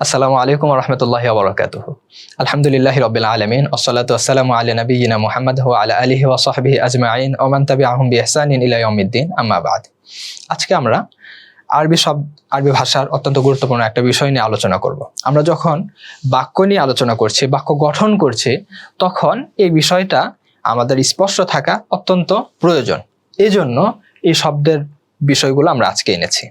আসসালামু আলাইকুম ওয়া রাহমাতুল্লাহি ওয়া বারাকাতুহু। আলহামদুলিল্লাহি রাব্বিল আলামিন ওয়াসসালাতু ওয়াসসালামু আলা নাবিয়্যিনা মুহাম্মদ ওয়া আলা আলিহি ওয়া সাহবিহি আজমাইন ওয়া মান তাবিআহুম বিইহসানিন ইলা ইয়াউমিদ্দিন, আম্মা বাদ। আজকে আমরা আরবি ভাষার অত্যন্ত গুরুত্বপূর্ণ একটা বিষয় নিয়ে আলোচনা করব। আমরা যখন বাক্য নিয়ে আলোচনা করছি, বাক্য গঠন করছি, তখন এই বিষয়টা আমাদের স্পষ্ট থাকা অত্যন্ত প্রয়োজন। এই জন্য এই শব্দের বিষয়গুলো আমরা আজকে এনেছি।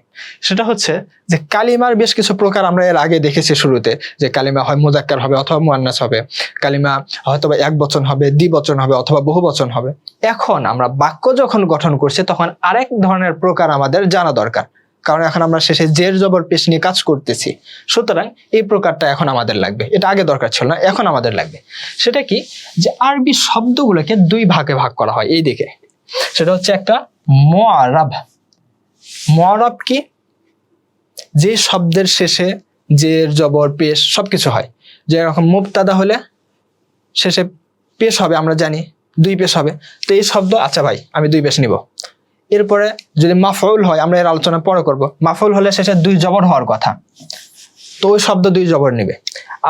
সেটা হচ্ছে যে কালিমার বেশ কিছু প্রকার আমরা এর আগে দেখেছি শুরুতে, যে কালিমা হয় মুযাক্কার হবে অথবা মুআন্নাস হবে, কালিমা হয়তোবা এক বচন হবে, দ্বিবচন হবে অথবা বহু বচন হবে। এখন আমরা বাক্য যখন গঠন করছি তখন আরেক ধরনের প্রকার আমাদের জানা দরকার, কারণ এখন আমরা শেষে জের জবর পেশ নিয়ে কাজ করতেছি। সুতরাং এই প্রকারটা এখন আমাদের লাগবে, এটা আগে দরকার ছিল না, এখন আমাদের লাগবে। সেটা কি, যে আরবি শব্দগুলোকে দুই ভাগে ভাগ করা হয় এই দিকে। সেটা হচ্ছে একটা মুআরাব। মুআরাব কি, যে শব্দের শেষে জের জবর পেশ সবকিছু হয়। যেরকম মুবতাদা হলে শেষে পেশ হবে, আমরা জানি দুই পেশ হবে। তো এই শব্দ, আচ্ছা ভাই আমি দুই পেশ নিব। এরপরে যদি মাফউল হয়, আমরা এর আলোচনা পরে করব, মাফউল হলে শেষে দুই জবর হওয়ার কথা, তো ওই শব্দ দুই জবর নিবে।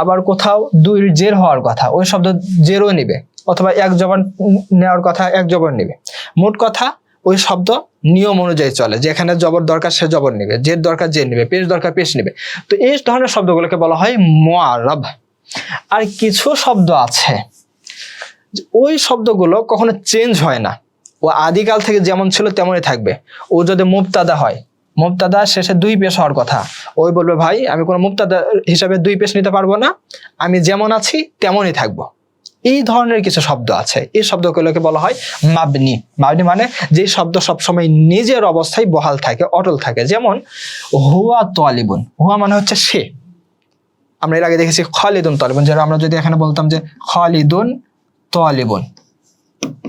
আবার কোথাও দুই জের হওয়ার কথা, ওই শব্দ জেরও নিবে, অথবা এক জবর নেওয়ার কথা এক জবর নিবে। মোট কথা ওই শব্দ নিয়ম অনুযায়ী চলে, যেখানে জবর দরকার সে জবর নিবে, জের দরকার জের নিবে, পেশ দরকার পেশ নিবে। তো এই ধরনের শব্দগুলোকে বলা হয় মুআরাব। আর কিছু শব্দ আছে ওই শব্দগুলো কখনো চেঞ্জ হয় না, ও আদিকাল থেকে যেমন ছিল তেমনই থাকবে। ও যদি মুবতাদা হয়, মুবতাদা শেষে দুই পেশ হওয়ার কথা, ওই বলবে ভাই আমি কোনো মুবতাদা হিসাবে দুই পেশ নিতে পারবো না, আমি যেমন আছি তেমনই থাকবো। এই ধরনের কিছু শব্দ আছে, এই শব্দগুলোকে বলা হয় মাবনি। মাবনি মানে যে শব্দ সবসময় নিজের অবস্থায় বহাল থাকে, অটল থাকে। যেমন হুয়া তালিবুন, হুয়া মানে হচ্ছে সে। আমরা এর আগে দেখেছি খালিদুন তালিবুন, যেটা আমরা যদি এখানে বলতাম যে খালিদুন তালিবুন,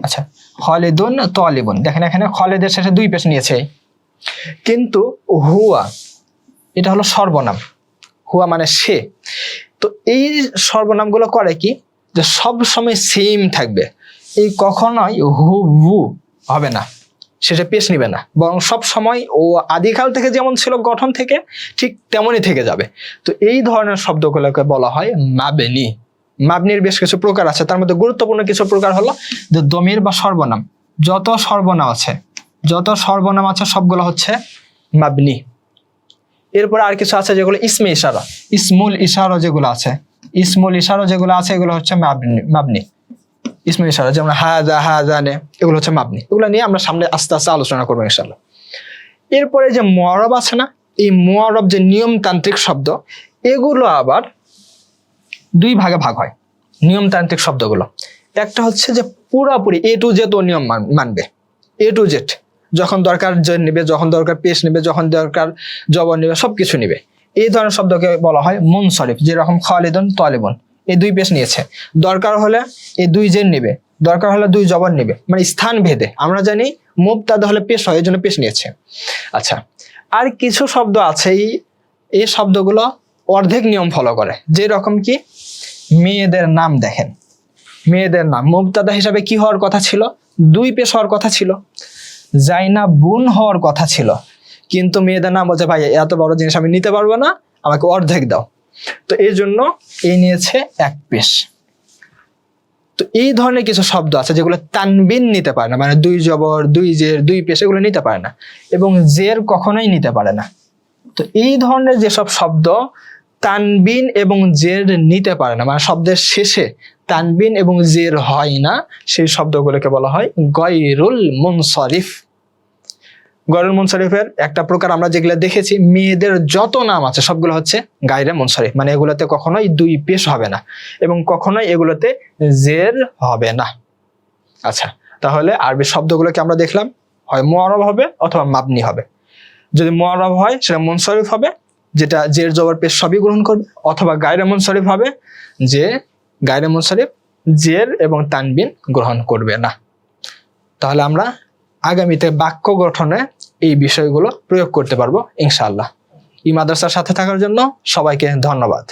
আচ্ছা খালিদুন তালিবুন, দেখেন এখানে খালিদের শেষে দুই পেশ নিয়েছে। কিন্তু হুয়া এটা হলো সর্বনাম, হুয়া মানে সে। তো এই সর্বনামগুলো করে কি, যে সব সময় সেম থাকবে, এই কখনোই হু হু হবে না, সেটা পেশ নিবে না, বরং সব সময় ও আদিকাল থেকে যেমন ছিল গঠন থেকে ঠিক তেমনই থেকে যাবে। তো এই ধরনের শব্দগুলোকে বলা হয় মাবনি। মাবনির বেশ কিছু প্রকার আছে, তার মধ্যে গুরুত্বপূর্ণ কিছু প্রকার হলো যে দমির বা সর্বনাম। যত সর্বনাম আছে সবগুলো হচ্ছে মাবনি। এরপরে আর কিছু আছে যেগুলো ইসমে ইশারা, ইসমুল ইশারা যেগুলো আছে, এগুলো হচ্ছে মাবনি। ইসমুল ইশারা যেমন হাযা হাযানে, এগুলো হচ্ছে মাবনি। এগুলো নিয়ে আমরা সামনে আস্তে আস্তে আলোচনা করবো ইনশাআল্লাহ। এরপরে যে মুআরাব আছে না, এই মুআরাব যে নিয়মতান্ত্রিক শব্দ, এগুলো আবার দুই ভাগে ভাগ হয়। নিয়মতান্ত্রিক শব্দগুলো একটা হচ্ছে যে পুরাপুরি এ টু জেড ও নিয়ম মানবে, এ টু জেড, যখন দরকার জের নিবে, যখন দরকার পেশ নিবে, যখন দরকার জবর নিবে, সবকিছু নিবে। এই ধরনের শব্দকে বলা হয় মুনসরিফ। যেরকম খালিদুন তালিবুন, এই দুই পেশ নিয়েছে, দরকার হলে এই দুই জের নিবে, দরকার হলে দুই জবর নিবে, মানে স্থান ভেদে। আমরা জানি মুবতাদা হলে পেশ হয়, এই জন্য পেশ নিয়েছে। আচ্ছা, আর কিছু শব্দ আছে এই শব্দগুলো অর্ধেক নিয়ম ফলো করে। যেরকম কি মেয়েদের নাম, দেখেন মেয়েদের নাম মুবতাদা হিসাবে কি হওয়ার কথা ছিল, দুই পেশ হওয়ার কথা ছিল, জাইনাবুন হওয়ার কথা ছিল, কিন্তু মেয়েদের নাম বলছে ভাই এত বড় জিনিস আমি নিতে পারবো না, আমাকে অর্ধেক দাও। তো এই জন্য এই নিয়েছে এক পেশ। তো এই ধরনের কিছু শব্দ আছে যেগুলো তানবিন নিতে পারে না, মানে দুই জবর দুই জের দুই পেশ এগুলো নিতে পারে না, এবং জের কখনোই নিতে পারে না। তো এই ধরনের যেসব শব্দ তানবিন এবং জের নিতে পারে না, মানে শব্দের শেষে তানবিন এবং জের হয় না, সেই শব্দগুলোকে বলা হয় গায়রুল মুনসারিফ। গায়রুল মুনসারিফের একটা প্রকার আমরা যেগুলো দেখেছি, মেয়েদের যত নাম আছে সবগুলো হচ্ছে গায়রে মুনসারিফ, মানে এগুলোতে কখনোই দুই পেশ হবে না এবং কখনোই এগুলোতে জের হবে না। আচ্ছা, তাহলে আরবি শব্দগুলোকে আমরা দেখলাম, হয় মুআরাব হবে অথবা মাবনি হবে। যদি মুআরাব হয় সেটা মুনসারিফ হবে, যেটা জের জবর পেশ সবই গ্রহণ করবে, অথবা গায়রে মুনসারিফ হবে, যে গায়রে মুনসারিফ জের এবং তানবিন গ্রহণ করবে না। তাহলে আমরা আগামীতে বাক্য গঠনে এই বিষয়গুলো প্রয়োগ করতে পারবো ইনশাআল্লাহ। এই মাদ্রাসার সাথে থাকার জন্য সবাইকে ধন্যবাদ।